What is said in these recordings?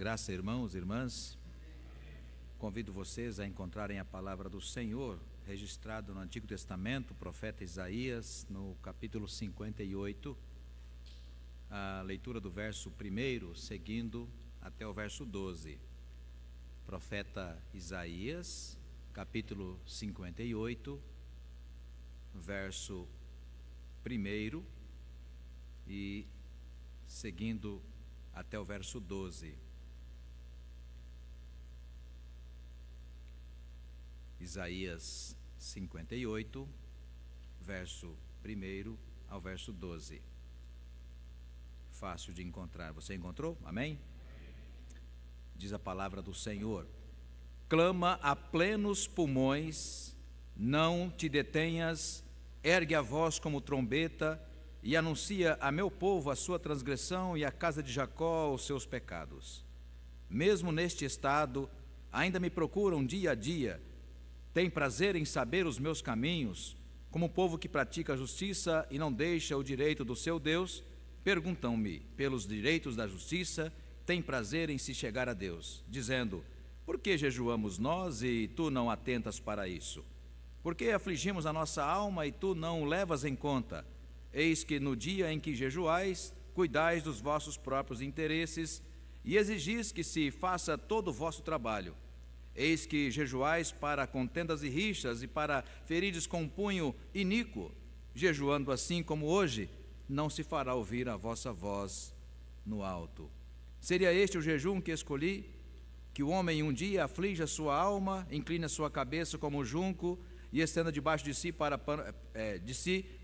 graça, irmãos e irmãs. Convido vocês a encontrarem a palavra do Senhor, registrado no Antigo Testamento, o profeta Isaías, no capítulo 58, a leitura do verso 1, seguindo até o verso 12. Profeta Isaías, capítulo 58, verso 1 e seguindo até o verso 12. Isaías 58, verso 1 ao verso 12. Fácil de encontrar. Você encontrou? Amém? Diz a palavra do Senhor: clama a plenos pulmões, não te detenhas, ergue a voz como trombeta e anuncia a meu povo a sua transgressão e à casa de Jacó os seus pecados. Mesmo neste estado, ainda me procuram dia a dia, têm prazer em saber os meus caminhos, como o povo que pratica a justiça e não deixa o direito do seu Deus, perguntam-me pelos direitos da justiça, têm prazer em se chegar a Deus, dizendo: por que jejuamos nós e tu não atentas para isso? Por que afligimos a nossa alma e tu não o levas em conta? Eis que no dia em que jejuais, cuidais dos vossos próprios interesses e exigis que se faça todo o vosso trabalho. Eis que jejuais para contendas e rixas e para ferides com punho iníquo. Jejuando assim como hoje, não se fará ouvir a vossa voz no alto. Seria este o jejum que escolhi? Que o homem um dia aflige a sua alma, incline a sua cabeça como junco e estenda debaixo de si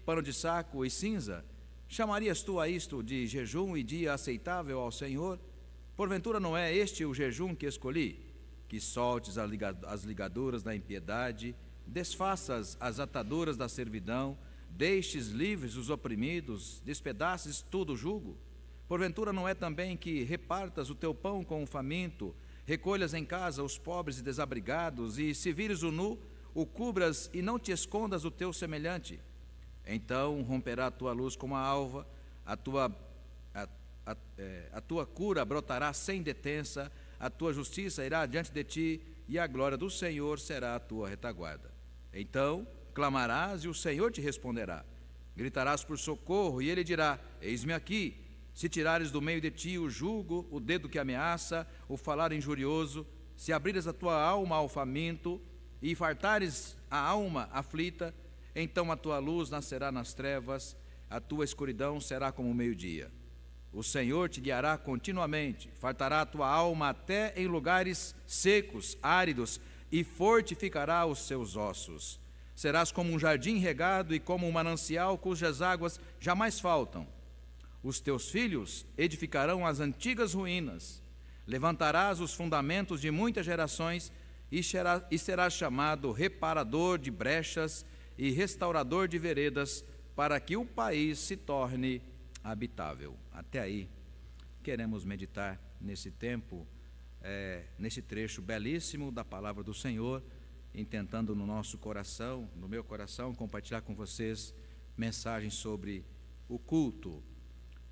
pano de saco e cinza? Chamarias tu a isto de jejum e dia aceitável ao Senhor? Porventura não é este o jejum que escolhi? Que soltes as ligaduras da impiedade, desfaças as ataduras da servidão, deixes livres os oprimidos, despedaces todo o jugo? Porventura não é também que repartas o teu pão com o faminto, recolhas em casa os pobres e desabrigados, e se vires o nu, o cubras e não te escondas o teu semelhante? Então romperá a tua luz como a alva, a tua cura brotará sem detença, a tua justiça irá diante de ti, e a glória do Senhor será a tua retaguarda. Então clamarás e o Senhor te responderá. Gritarás por socorro e ele dirá: eis-me aqui. Se tirares do meio de ti o jugo, o dedo que ameaça, o falar injurioso, se abrires a tua alma ao faminto e fartares a alma aflita, então a tua luz nascerá nas trevas, a tua escuridão será como o meio-dia. O Senhor te guiará continuamente, fartará a tua alma até em lugares secos, áridos, e fortificará os seus ossos. Serás como um jardim regado e como um manancial cujas águas jamais faltam. Os teus filhos edificarão as antigas ruínas, levantarás os fundamentos de muitas gerações e serás chamado reparador de brechas e restaurador de veredas, para que o país se torne habitável. Até aí, queremos meditar nesse tempo, nesse trecho belíssimo da palavra do Senhor, intentando no nosso coração, no meu coração, compartilhar com vocês mensagens sobre o culto,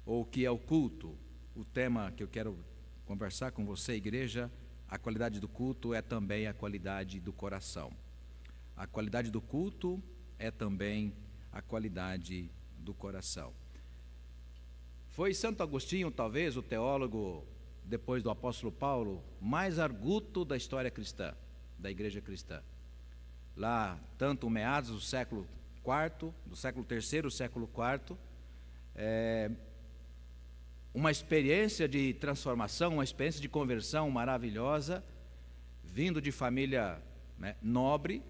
ou o que é o culto. O tema que eu quero conversar com você, igreja: a qualidade do culto é também a qualidade do coração. A qualidade do culto é também a qualidade do coração. Foi Santo Agostinho, talvez, o teólogo, depois do apóstolo Paulo, mais arguto da história cristã, da igreja cristã. Lá, tanto meados do século IV, do século III, século IV, uma experiência de transformação, uma experiência de conversão maravilhosa, vindo de família nobre,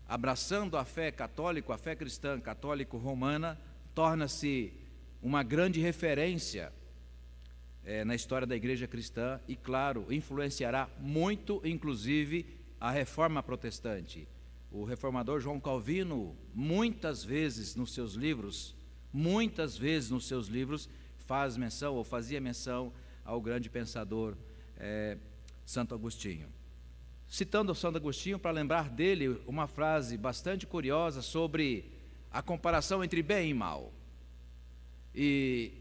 abraçando a fé católica, a fé cristã católico-romana, torna-se uma grande referência na história da igreja cristã e, claro, influenciará muito, inclusive, a reforma protestante. O reformador João Calvino, muitas vezes nos seus livros, faz menção ou fazia menção ao grande pensador Santo Agostinho. Citando Santo Agostinho, para lembrar dele uma frase bastante curiosa sobre a comparação entre bem e mal. E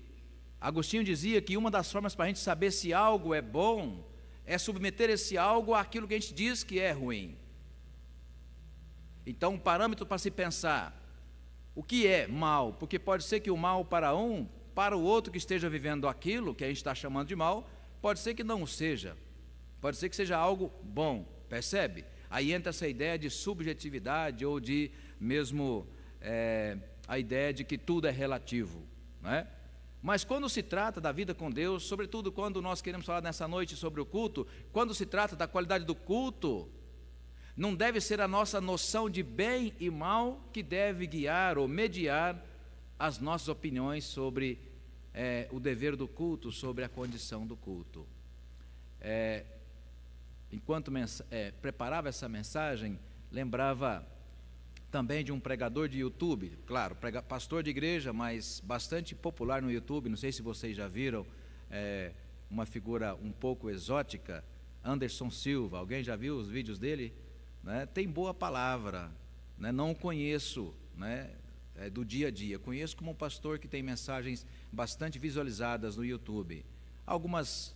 Agostinho dizia que uma das formas para a gente saber se algo é bom é submeter esse algo àquilo que a gente diz que é ruim. Então, um parâmetro para se pensar, o que é mal? Porque pode ser que o mal para o outro que esteja vivendo aquilo que a gente está chamando de mal, pode ser que não seja. Pode ser que seja algo bom, percebe? Aí entra essa ideia de subjetividade ou de mesmo a ideia de que tudo é relativo, não é? Mas quando se trata da vida com Deus, sobretudo quando nós queremos falar nessa noite sobre o culto, quando se trata da qualidade do culto, não deve ser a nossa noção de bem e mal que deve guiar ou mediar as nossas opiniões sobre o dever do culto, sobre a condição do culto. Enquanto preparava essa mensagem, lembrava também de um pregador de YouTube, claro, pastor de igreja, mas bastante popular no YouTube, não sei se vocês já viram, uma figura um pouco exótica, Anderson Silva. Alguém já viu os vídeos dele? Né? Tem boa palavra, né? Não o conheço, né? Do dia a dia, conheço como um pastor que tem mensagens bastante visualizadas no YouTube, algumas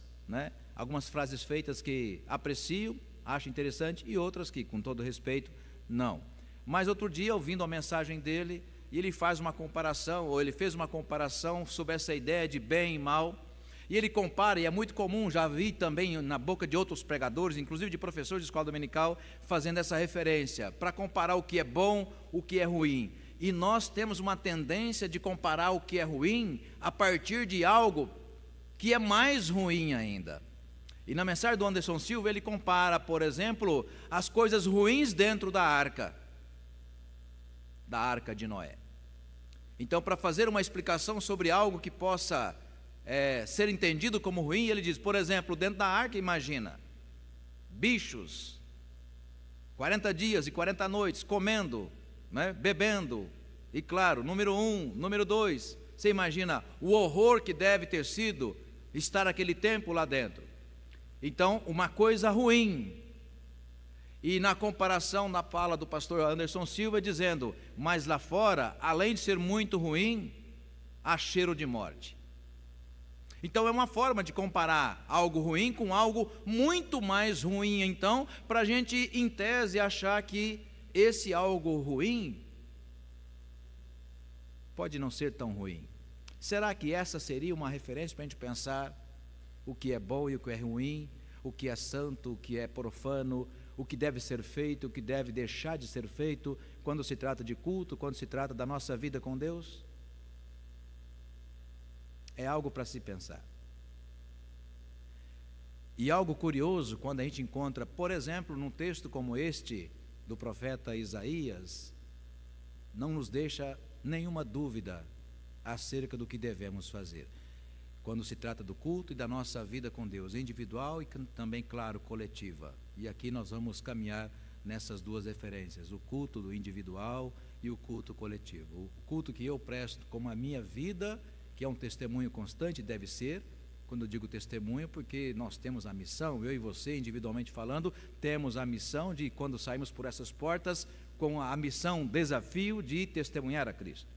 frases feitas que aprecio, acho interessante, e outras que, com todo respeito, não. Mas outro dia, ouvindo a mensagem dele, ele faz uma comparação, ou ele fez uma comparação sobre essa ideia de bem e mal, e ele compara, e é muito comum, já vi também na boca de outros pregadores, inclusive de professores de escola dominical, fazendo essa referência, para comparar o que é bom, o que é ruim. E nós temos uma tendência de comparar o que é ruim a partir de algo que é mais ruim ainda. E na mensagem do Anderson Silva, ele compara, por exemplo, as coisas ruins dentro da arca de Noé. Então, para fazer uma explicação sobre algo que possa ser entendido como ruim, ele diz, por exemplo, dentro da arca, imagina, bichos, 40 dias e 40 noites, comendo, né, bebendo, e claro, número 1, número 2, você imagina o horror que deve ter sido estar aquele tempo lá dentro. Então, uma coisa ruim. E na comparação, na fala do pastor Anderson Silva, dizendo, mas lá fora, além de ser muito ruim, há cheiro de morte. Então é uma forma de comparar algo ruim com algo muito mais ruim, então, para a gente, em tese, achar que esse algo ruim pode não ser tão ruim. Será que essa seria uma referência para a gente pensar o que é bom e o que é ruim, o que é santo, o que é profano, o que deve ser feito, o que deve deixar de ser feito, quando se trata de culto, quando se trata da nossa vida com Deus? É algo para se pensar. E algo curioso, quando a gente encontra, por exemplo, num texto como este, do profeta Isaías, não nos deixa nenhuma dúvida acerca do que devemos fazer, quando se trata do culto e da nossa vida com Deus, individual e também, claro, coletiva. E aqui nós vamos caminhar nessas duas referências, o culto do individual e o culto coletivo. O culto que eu presto como a minha vida, que é um testemunho constante, deve ser, quando eu digo testemunho, porque nós temos a missão, eu e você, individualmente falando, temos a missão de, quando saímos por essas portas, com a missão, desafio de testemunhar a Cristo.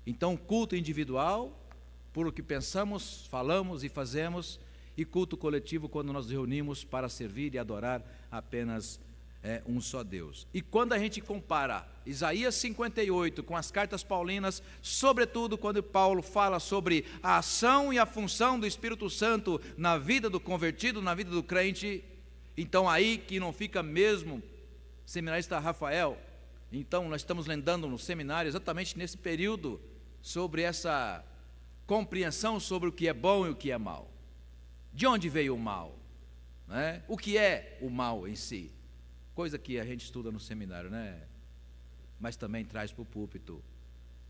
Então, culto individual, por o que pensamos, falamos e fazemos, e culto coletivo quando nós nos reunimos para servir e adorar apenas um só Deus. E quando a gente compara Isaías 58 com as cartas paulinas, sobretudo quando Paulo fala sobre a ação e a função do Espírito Santo na vida do convertido, na vida do crente, então aí que não fica mesmo, seminarista Rafael, então nós estamos lendando no seminário exatamente nesse período sobre essa compreensão sobre o que é bom e o que é mal. De onde veio o mal? Né? O que é o mal em si? Coisa que a gente estuda no seminário, né? Mas também traz para o púlpito.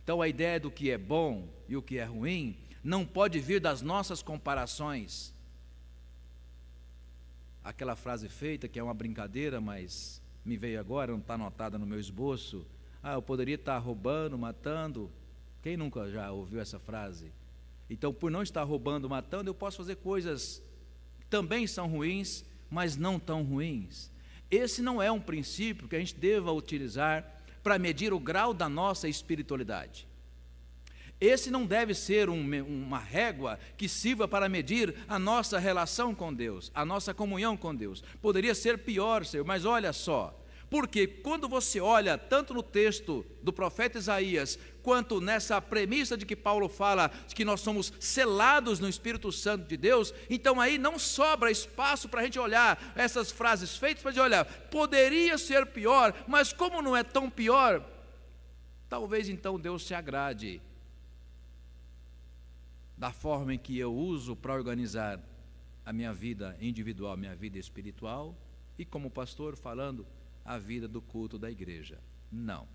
Então a ideia do que é bom e o que é ruim não pode vir das nossas comparações. Aquela frase feita que é uma brincadeira, mas me veio agora, não está anotada no meu esboço. Eu poderia estar roubando, matando. Quem nunca já ouviu essa frase? Então, por não estar roubando, matando, eu posso fazer coisas que também são ruins, mas não tão ruins. Esse não é um princípio que a gente deva utilizar para medir o grau da nossa espiritualidade. Esse não deve ser uma régua que sirva para medir a nossa relação com Deus, a nossa comunhão com Deus. Poderia ser pior, Senhor, mas olha só. Porque quando você olha tanto no texto do profeta Isaías, quanto nessa premissa de que Paulo fala que nós somos selados no Espírito Santo de Deus, então aí não sobra espaço para a gente olhar essas frases feitas, para a gente olhar, poderia ser pior, mas como não é tão pior, talvez então Deus se agrade da forma em que eu uso para organizar a minha vida individual, minha vida espiritual, e como pastor falando a vida do culto da igreja. Não,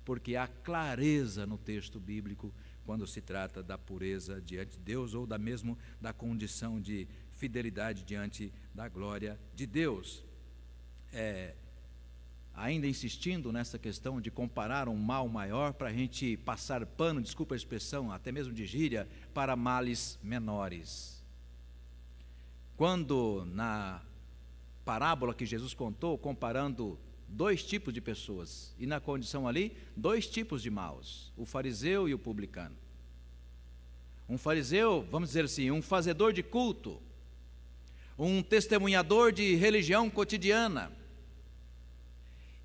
porque há clareza no texto bíblico quando se trata da pureza diante de Deus, ou mesmo da condição de fidelidade diante da glória de Deus. Ainda insistindo nessa questão de comparar um mal maior para a gente passar pano, desculpa a expressão, até mesmo de gíria, para males menores. Quando na parábola que Jesus contou, comparando dois tipos de pessoas, e na condição ali, dois tipos de maus, o fariseu e o publicano. Um fariseu, vamos dizer assim, um fazedor de culto, um testemunhador de religião cotidiana.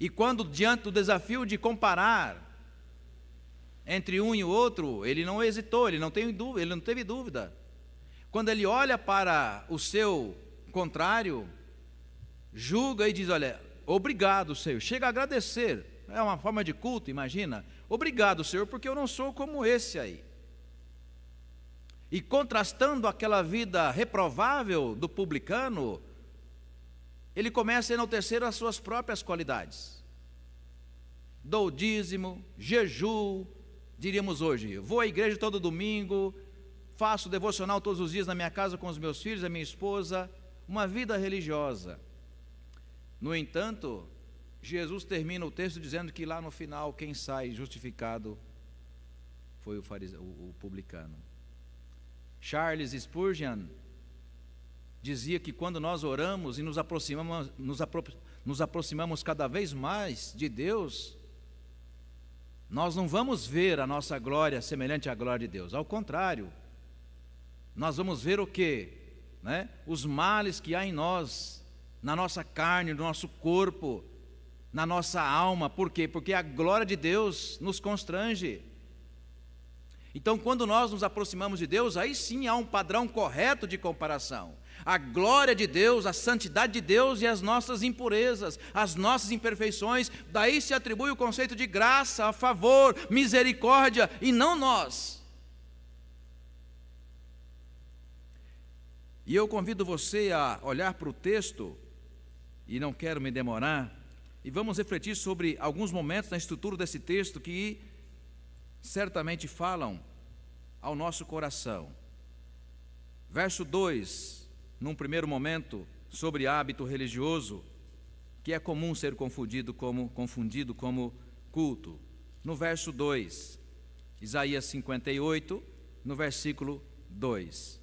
E quando diante do desafio de comparar entre um e o outro, ele não hesitou, ele não teve dúvida. Quando ele olha para o seu contrário, julga e diz, olha, obrigado, Senhor, chega a agradecer, é uma forma de culto, imagina, obrigado, Senhor, porque eu não sou como esse aí. E contrastando aquela vida reprovável do publicano, ele começa a enaltecer as suas próprias qualidades. Dou dízimo, jejuo, diríamos hoje, vou à igreja todo domingo, faço devocional todos os dias na minha casa com os meus filhos, a minha esposa, uma vida religiosa. No entanto, Jesus termina o texto dizendo que lá no final quem sai justificado foi o publicano. Charles Spurgeon dizia que quando nós oramos e nos aproximamos cada vez mais de Deus, nós não vamos ver a nossa glória semelhante à glória de Deus. Ao contrário, nós vamos ver o quê? Os males que há em nós, na nossa carne, no nosso corpo, na nossa alma. Por quê? Porque a glória de Deus nos constrange. Então, quando nós nos aproximamos de Deus, aí sim há um padrão correto de comparação. A glória de Deus, a santidade de Deus e as nossas impurezas, as nossas imperfeições, daí se atribui o conceito de graça, a favor, misericórdia, e não nós. E eu convido você a olhar para o texto, e não quero me demorar, e vamos refletir sobre alguns momentos na estrutura desse texto que certamente falam ao nosso coração. Verso 2, num primeiro momento, sobre hábito religioso, que é comum ser confundido como culto. No verso 2, Isaías 58, no versículo 2.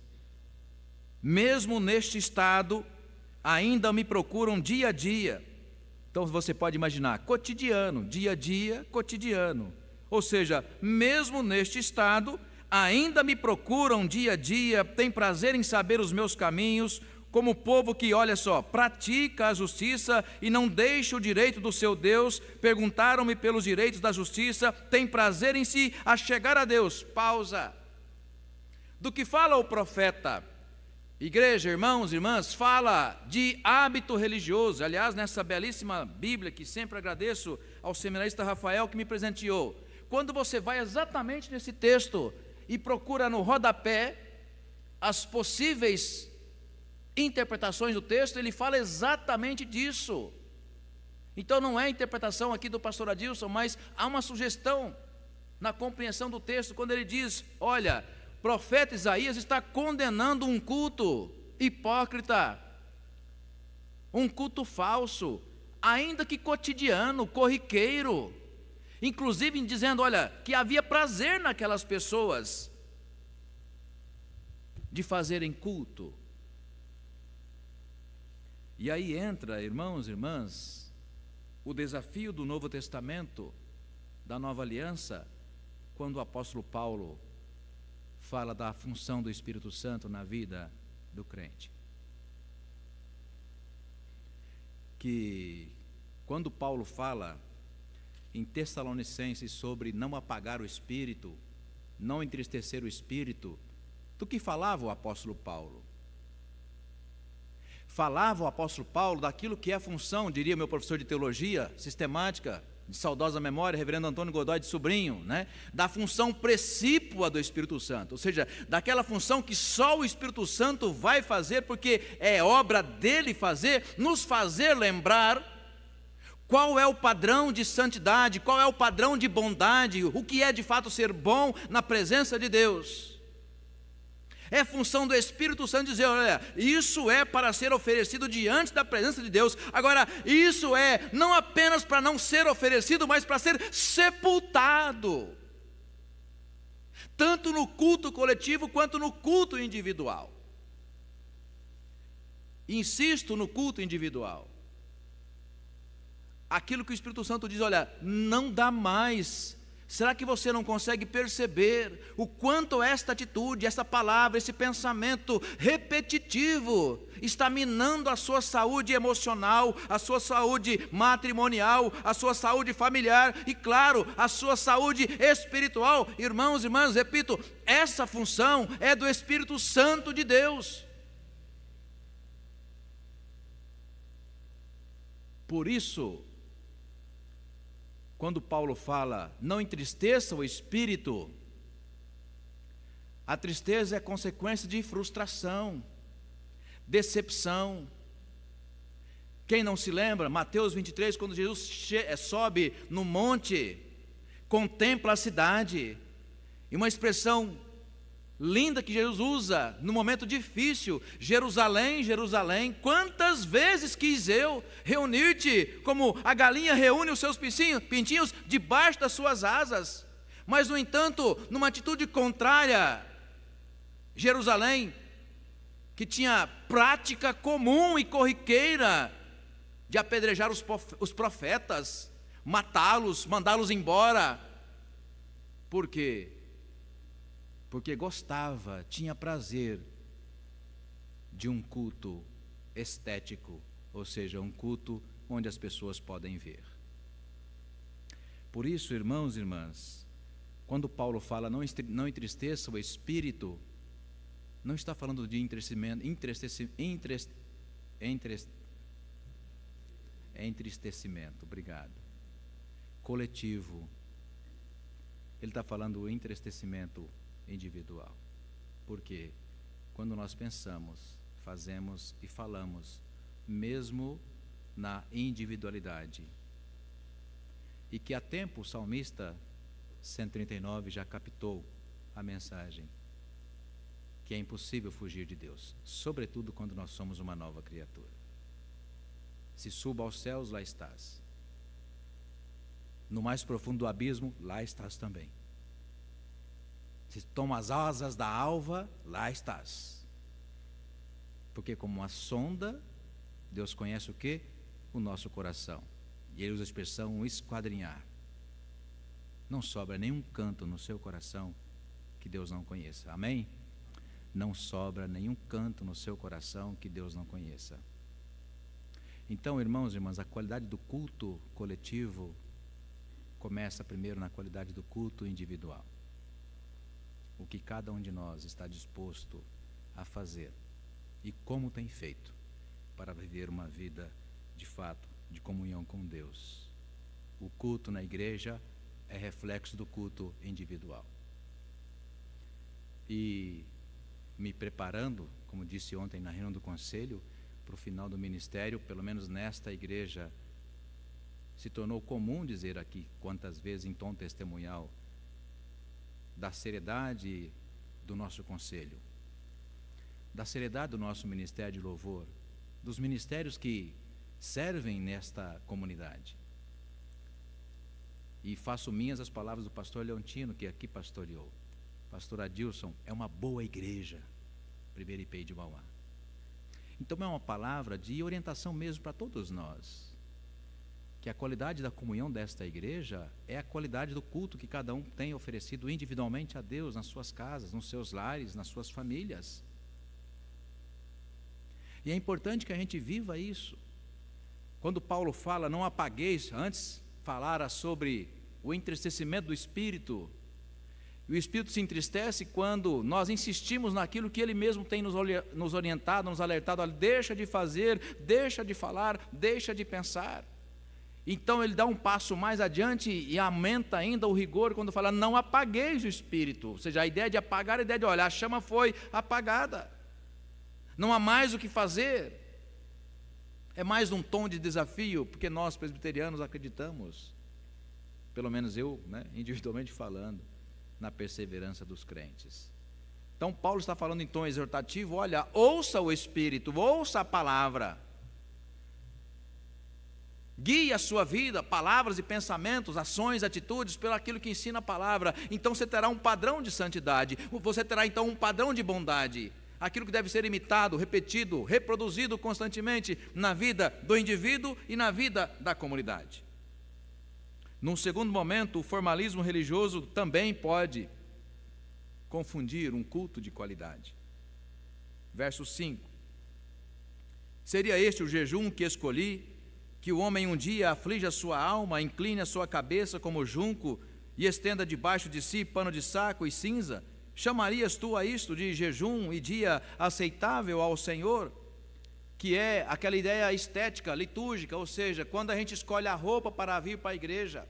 Mesmo neste estado, ainda me procuram dia a dia. Então você pode imaginar, cotidiano, dia a dia, cotidiano. Ou seja, mesmo neste estado, ainda me procuram dia a dia, têm prazer em saber os meus caminhos, como o povo que, olha só, pratica a justiça e não deixa o direito do seu Deus. Perguntaram-me pelos direitos da justiça, têm prazer em se achegar a Deus. Pausa. Do que fala o profeta? Igreja, irmãos, irmãs, fala de hábito religioso. Aliás, nessa belíssima Bíblia, que sempre agradeço ao seminarista Rafael que me presenteou, quando você vai exatamente nesse texto e procura no rodapé as possíveis interpretações do texto, ele fala exatamente disso. Então não é a interpretação aqui do pastor Adilson, mas há uma sugestão na compreensão do texto, quando ele diz, olha, o profeta Isaías está condenando um culto hipócrita, um culto falso, ainda que cotidiano, corriqueiro, inclusive dizendo, olha, que havia prazer naquelas pessoas de fazerem culto. E aí entra, irmãos e irmãs, o desafio do Novo Testamento, da Nova Aliança, quando o apóstolo Paulo fala da função do Espírito Santo na vida do crente. Que quando Paulo fala em Tessalonicenses sobre não apagar o Espírito, não entristecer o Espírito, do que falava o apóstolo Paulo? Falava o apóstolo Paulo daquilo que é a função, diria meu professor de teologia sistemática, de saudosa memória, reverendo Antônio Godoy de Sobrinho, da função precípua do Espírito Santo, ou seja, daquela função que só o Espírito Santo vai fazer, porque é obra dele fazer, nos fazer lembrar qual é o padrão de santidade, qual é o padrão de bondade, o que é de fato ser bom na presença de Deus. É função do Espírito Santo dizer, olha, isso é para ser oferecido diante da presença de Deus. Agora, isso é não apenas para não ser oferecido, mas para ser sepultado. Tanto no culto coletivo, quanto no culto individual. Insisto no culto individual. Aquilo que o Espírito Santo diz, olha, não dá mais. Será que você não consegue perceber o quanto esta atitude, essa palavra, esse pensamento repetitivo está minando a sua saúde emocional, a sua saúde matrimonial, a sua saúde familiar e, claro, a sua saúde espiritual? Irmãos e irmãs, repito, essa função é do Espírito Santo de Deus. Por isso, quando Paulo fala, não entristeça o espírito, a tristeza é consequência de frustração, decepção. Quem não se lembra, Mateus 23, quando Jesus sobe no monte, contempla a cidade, e uma expressão linda que Jesus usa no momento difícil, Jerusalém, Jerusalém, quantas vezes quis eu reunir-te como a galinha reúne os seus pintinhos debaixo das suas asas, mas no entanto, numa atitude contrária, Jerusalém, que tinha prática comum e corriqueira de apedrejar os profetas, matá-los, mandá-los embora. Por quê? Porque gostava, tinha prazer de um culto estético, ou seja, um culto onde as pessoas podem ver. Por isso, irmãos e irmãs, quando Paulo fala não entristeça o espírito, não está falando de entristecimento, obrigado, coletivo. Ele está falando do entristecimento individual. Porque quando nós pensamos, fazemos e falamos, mesmo na individualidade, e que há tempo o salmista 139 já captou a mensagem, que é impossível fugir de Deus, sobretudo quando nós somos uma nova criatura. Se suba aos céus, lá estás. No mais profundo do abismo, lá estás também. Se toma as asas da alva, lá estás. Porque como uma sonda, Deus conhece o quê? O nosso coração. E Ele usa a expressão esquadrinhar. Não sobra nenhum canto no seu coração que Deus não conheça. Amém? Não sobra nenhum canto no seu coração que Deus não conheça. Então, irmãos e irmãs, a qualidade do culto coletivo começa primeiro na qualidade do culto individual. O que cada um de nós está disposto a fazer e como tem feito para viver uma vida de fato de comunhão com Deus. O culto na igreja é reflexo do culto individual. E me preparando, como disse ontem na reunião do conselho, para o final do ministério, pelo menos nesta igreja, se tornou comum dizer aqui, quantas vezes em tom testemunhal, da seriedade do nosso conselho, da seriedade do nosso ministério de louvor, dos ministérios que servem nesta comunidade. E faço minhas as palavras do pastor Leontino, que aqui pastoreou. Pastor Adilson, é uma boa igreja, Primeiro IPI de Mauá. Então é uma palavra de orientação mesmo para todos nós. que a qualidade da comunhão desta igreja é a qualidade do culto que cada um tem oferecido individualmente a Deus, nas suas casas, nos seus lares, nas suas famílias. E é importante que a gente viva isso. Quando Paulo fala, não apagueis, antes falara sobre o entristecimento do Espírito. E o Espírito se entristece quando nós insistimos naquilo que Ele mesmo tem nos orientado, nos alertado. Olha, deixa de fazer, deixa de falar, deixa de pensar. Então Ele dá um passo mais adiante e aumenta ainda o rigor quando fala, não apagueis o Espírito. Ou seja, a ideia de apagar, a ideia de, olha, a chama foi apagada. Não há mais o que fazer. É mais um tom de desafio, porque nós presbiterianos acreditamos, pelo menos eu, individualmente falando, na perseverança dos crentes. Então Paulo está falando em tom exortativo, olha, ouça o Espírito, ouça a palavra. Guie a sua vida, palavras e pensamentos, ações, atitudes, pelo aquilo que ensina a palavra. Então você terá um padrão de santidade, você terá então um padrão de bondade. Aquilo que deve ser imitado, repetido, reproduzido constantemente na vida do indivíduo e na vida da comunidade. Num segundo momento, o formalismo religioso também pode confundir um culto de qualidade. Verso 5. Seria este o jejum que escolhi, que o homem um dia aflige a sua alma, incline a sua cabeça como junco e estenda debaixo de si pano de saco e cinza? Chamarias tu a isto de jejum e dia aceitável ao Senhor? Que é aquela ideia estética, litúrgica, ou seja, quando a gente escolhe a roupa para vir para a igreja.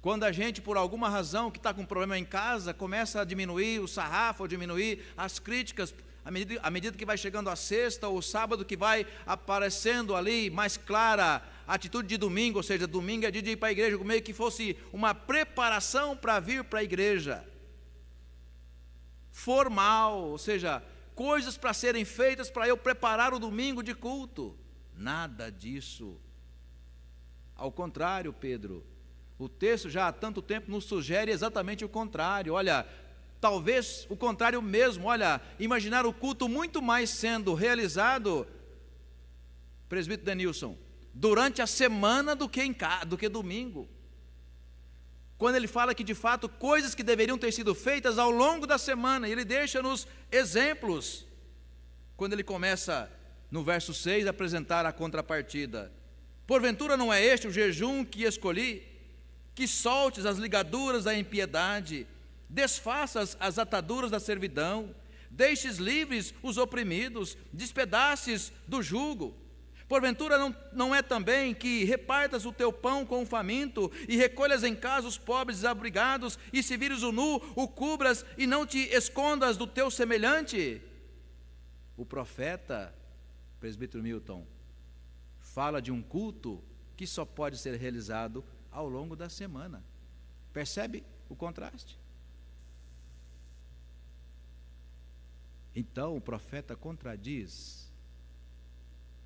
Quando a gente, por alguma razão, que está com problema em casa, começa a diminuir o sarrafo, ou diminuir as críticas, à medida que vai chegando a sexta ou o sábado, que vai aparecendo ali mais clara a atitude de domingo, ou seja, domingo é dia de ir para a igreja, meio que fosse uma preparação para vir para a igreja. Formal, ou seja, coisas para serem feitas para eu preparar o domingo de culto. Nada disso. Ao contrário, Pedro, o texto já há tanto tempo nos sugere exatamente o contrário. Olha, talvez o contrário mesmo. Olha, imaginar o culto muito mais sendo realizado, presbítero Denilson, durante a semana do que domingo. Quando ele fala que de fato coisas que deveriam ter sido feitas ao longo da semana, e ele deixa-nos exemplos. Quando ele começa no verso 6 a apresentar a contrapartida. Porventura não é este o jejum que escolhi? Que soltes as ligaduras da impiedade, desfaças as ataduras da servidão, deixes livres os oprimidos, despedaces do jugo. Porventura não é também que repartas o teu pão com o faminto, e recolhas em casa os pobres desabrigados, e se vires o nu, o cubras, e não te escondas do teu semelhante? O profeta, presbítero Milton, fala de um culto que só pode ser realizado ao longo da semana. Percebe o contraste? Então o profeta contradiz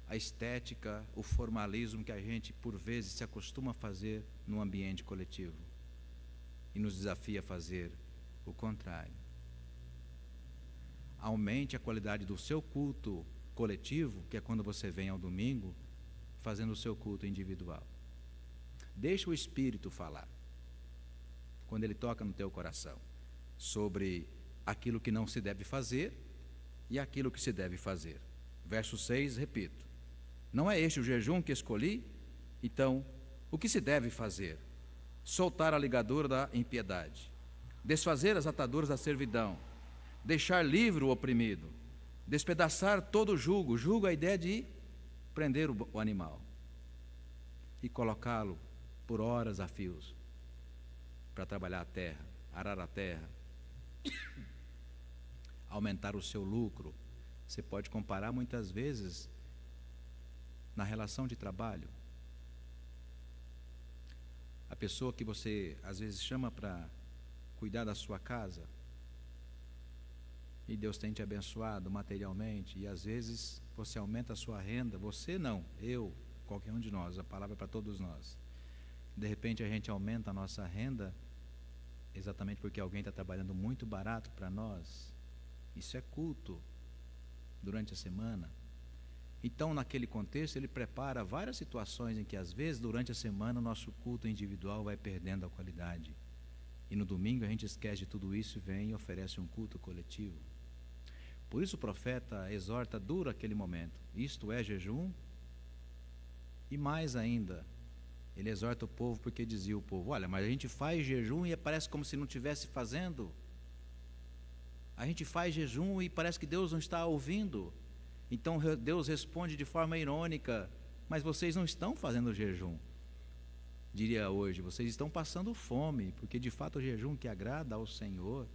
a estética, o formalismo que a gente por vezes se acostuma a fazer no ambiente coletivo e nos desafia a fazer o contrário. Aumente a qualidade do seu culto coletivo, que é quando você vem ao domingo, fazendo o seu culto individual. Deixa o Espírito falar, quando ele toca no teu coração, sobre aquilo que não se deve fazer e aquilo que se deve fazer. Verso 6, repito. Não é este o jejum que escolhi? Então, o que se deve fazer? Soltar a ligadura da impiedade, desfazer as ataduras da servidão, deixar livre o oprimido, despedaçar todo o jugo. Jugo é a ideia de prender o animal e colocá-lo por horas a fios para trabalhar a terra, arar a terra, aumentar o seu lucro. Você pode comparar muitas vezes na relação de trabalho. A pessoa que você às vezes chama para cuidar da sua casa, e Deus tem te abençoado materialmente, e às vezes você aumenta a sua renda, você não, eu, qualquer um de nós, a palavra é para todos nós. De repente a gente aumenta a nossa renda exatamente porque alguém está trabalhando muito barato para nós. Isso é culto durante a semana. Então, naquele contexto, ele prepara várias situações em que, às vezes, durante a semana, o nosso culto individual vai perdendo a qualidade. E no domingo a gente esquece de tudo isso e vem e oferece um culto coletivo. Por isso o profeta exorta duro aquele momento. Isto é jejum. E mais ainda, ele exorta o povo porque dizia o povo: olha, mas a gente faz jejum e parece como se não estivesse fazendo. A gente faz jejum e parece que Deus não está ouvindo. Então Deus responde de forma irônica: mas vocês não estão fazendo jejum. Diria hoje, vocês estão passando fome, porque de fato o jejum que agrada ao Senhor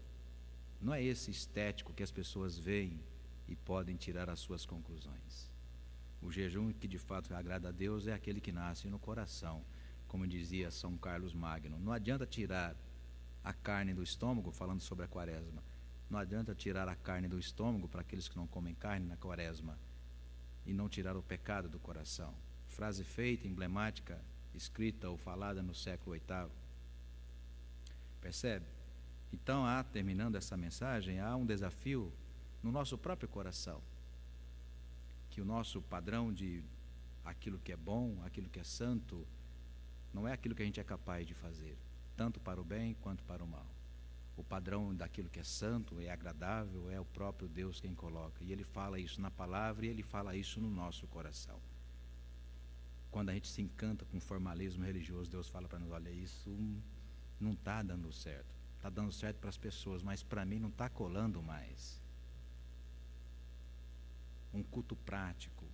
não é esse estético que as pessoas veem e podem tirar as suas conclusões. O jejum que de fato agrada a Deus é aquele que nasce no coração, como dizia São Carlos Magno. Não adianta tirar a carne do estômago, falando sobre a quaresma, não adianta tirar a carne do estômago para aqueles que não comem carne na quaresma e não tirar o pecado do coração. Frase feita, emblemática, escrita ou falada no século VIII. Percebe? Então, terminando essa mensagem, há um desafio no nosso próprio coração, que o nosso padrão de aquilo que é bom, aquilo que é santo, não é aquilo que a gente é capaz de fazer, tanto para o bem quanto para o mal. O padrão daquilo que é santo, é agradável, é o próprio Deus quem coloca. E Ele fala isso na palavra e Ele fala isso no nosso coração. Quando a gente se encanta com o formalismo religioso, Deus fala para nós: olha, isso não está dando certo. Está dando certo para as pessoas, mas para mim não está colando mais. Um culto prático,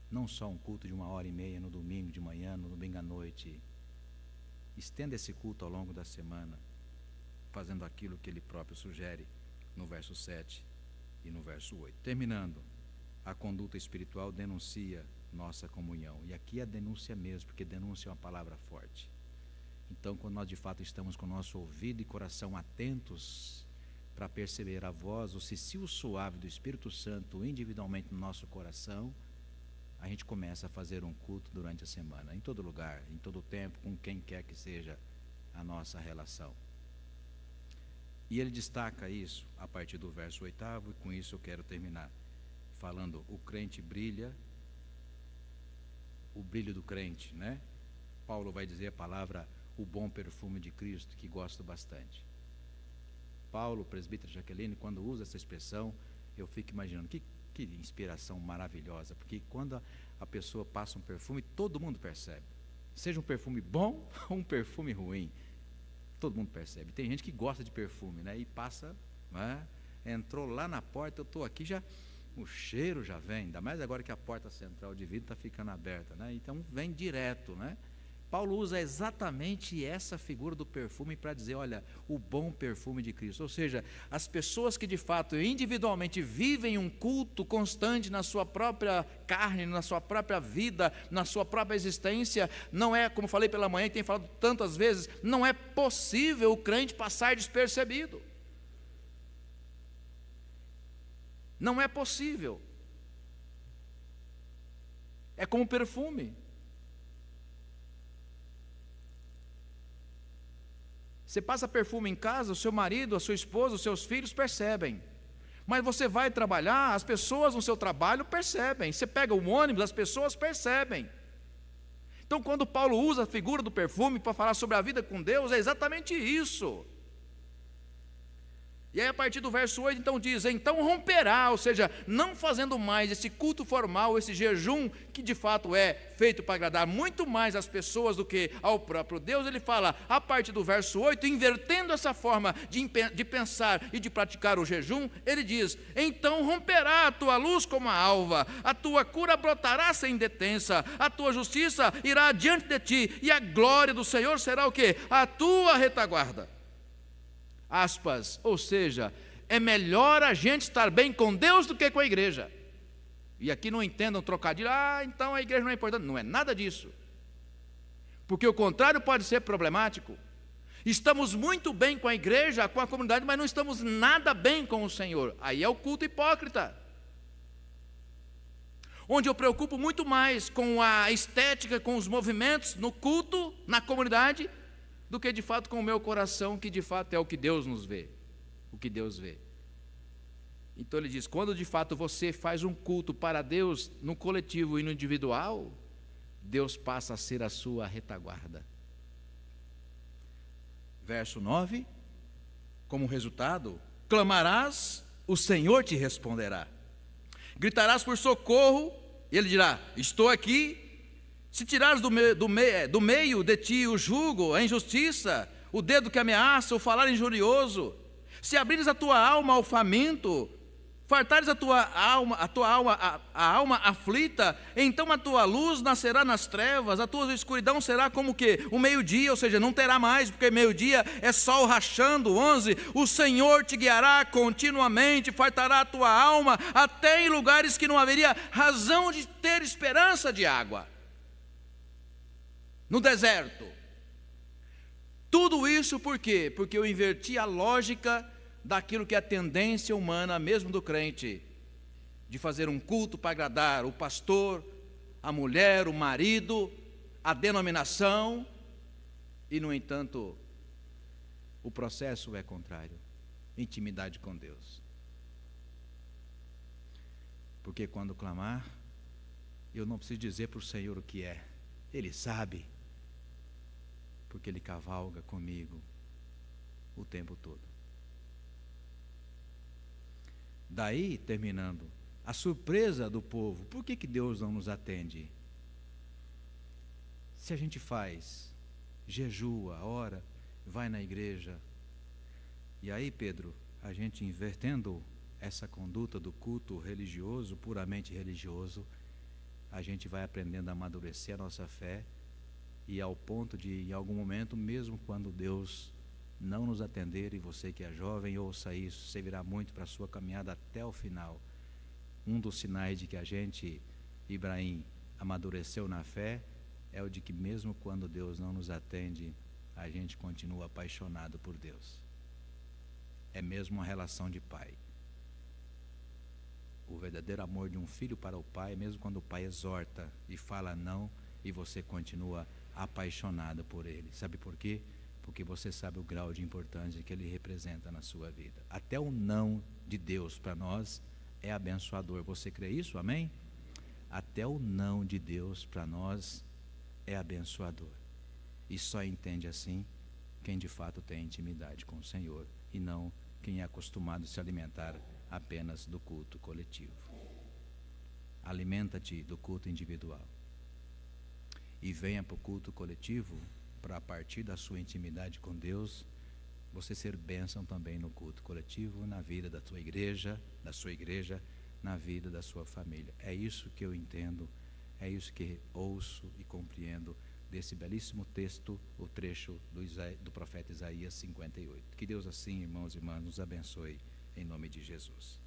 não só um culto de 1h30 no domingo de manhã, no domingo à noite. Estenda esse culto ao longo da semana, fazendo aquilo que Ele próprio sugere no verso 7 e no verso 8. Terminando, a conduta espiritual denuncia nossa comunhão. E aqui é denúncia mesmo, porque denúncia é uma palavra forte. Então, quando nós de fato estamos com o nosso ouvido e coração atentos para perceber a voz, o cicil suave do Espírito Santo individualmente no nosso coração, a gente começa a fazer um culto durante a semana, em todo lugar, em todo tempo, com quem quer que seja a nossa relação. E ele destaca isso a partir do verso 8º, e com isso eu quero terminar falando: o crente brilha, o brilho do crente, né? Paulo vai dizer a palavra o bom perfume de Cristo, que gosto bastante. Paulo, presbítero Jaqueline, quando usa essa expressão, eu fico imaginando, que inspiração maravilhosa, porque quando a pessoa passa um perfume, todo mundo percebe. Seja um perfume bom ou um perfume ruim, todo mundo percebe. Tem gente que gosta de perfume, né? E passa, né? Entrou lá na porta, eu estou aqui, já o cheiro já vem, ainda mais agora que a porta central de vidro está ficando aberta, né? Então vem direto, né? Paulo usa exatamente essa figura do perfume para dizer: olha, o bom perfume de Cristo. Ou seja, as pessoas que de fato individualmente vivem um culto constante na sua própria carne, na sua própria vida, na sua própria existência, não é, como falei pela manhã e tenho falado tantas vezes, não é possível o crente passar despercebido. Não é possível. É como perfume. Você passa perfume em casa, o seu marido, a sua esposa, os seus filhos percebem. Mas você vai trabalhar, as pessoas no seu trabalho percebem. Você pega o ônibus, as pessoas percebem. Então, quando Paulo usa a figura do perfume para falar sobre a vida com Deus, é exatamente isso. E aí, a partir do verso 8, então diz: então romperá, ou seja, não fazendo mais esse culto formal, esse jejum, que de fato é feito para agradar muito mais às pessoas do que ao próprio Deus. Ele fala, a partir do verso 8, invertendo essa forma de pensar e de praticar o jejum, ele diz: então romperá a tua luz como a alva, a tua cura brotará sem detença, a tua justiça irá adiante de ti, e a glória do Senhor será o quê? A tua retaguarda. Aspas, ou seja, é melhor a gente estar bem com Deus do que com a igreja. E aqui não entendam trocadilho: então a igreja não é importante. Não é nada disso, porque o contrário pode ser problemático. Estamos muito bem com a igreja, com a comunidade, mas não estamos nada bem com o Senhor. Aí é o culto hipócrita, onde eu preocupo muito mais com a estética, com os movimentos no culto, na comunidade, do que de fato com o meu coração, que de fato é o que Deus nos vê, o que Deus vê. Então ele diz: quando de fato você faz um culto para Deus no coletivo e no individual, Deus passa a ser a sua retaguarda. Verso 9: como resultado, clamarás, o Senhor te responderá. Gritarás por socorro, e Ele dirá: estou aqui. Se tirares do meio de ti o jugo, a injustiça, o dedo que ameaça, o falar injurioso, se abrires a tua alma ao faminto, fartares a alma aflita, então a tua luz nascerá nas trevas, a tua escuridão será como o quê? O meio-dia, ou seja, não terá mais, porque meio-dia é sol rachando. 11, o Senhor te guiará continuamente, fartará a tua alma, até em lugares que não haveria razão de ter esperança de água. No deserto. Tudo isso por quê? Porque eu inverti a lógica daquilo que é a tendência humana, mesmo do crente, de fazer um culto para agradar o pastor, a mulher, o marido, a denominação, e no entanto, o processo é contrário. Intimidade com Deus. Porque quando clamar, eu não preciso dizer para o Senhor o que é, Ele sabe, porque Ele cavalga comigo o tempo todo. Daí, terminando, a surpresa do povo: por que Deus não nos atende? Se a gente faz, jejua, ora, vai na igreja. E aí, Pedro, a gente invertendo essa conduta do culto religioso, puramente religioso, a gente vai aprendendo a amadurecer a nossa fé, e ao ponto de, em algum momento, mesmo quando Deus não nos atender, e você que é jovem, ouça isso, servirá muito para a sua caminhada até o final. Um dos sinais de que a gente, Ibrahim, amadureceu na fé, é o de que mesmo quando Deus não nos atende, a gente continua apaixonado por Deus. É mesmo uma relação de pai. O verdadeiro amor de um filho para o pai, mesmo quando o pai exorta e fala não, e você continua apaixonado por ele. Sabe por quê? Porque você sabe o grau de importância que ele representa na sua vida. Até o não de Deus para nós é abençoador. Você crê isso? Amém? Até o não de Deus para nós é abençoador. E só entende assim quem de fato tem intimidade com o Senhor, e não quem é acostumado a se alimentar apenas do culto coletivo. Alimenta-te do culto individual e venha para o culto coletivo, para a partir da sua intimidade com Deus, você ser bênção também no culto coletivo, na vida da sua igreja, na vida da sua família. É isso que eu entendo, é isso que ouço e compreendo desse belíssimo texto, o trecho do profeta Isaías 58. Que Deus assim, irmãos e irmãs, nos abençoe em nome de Jesus.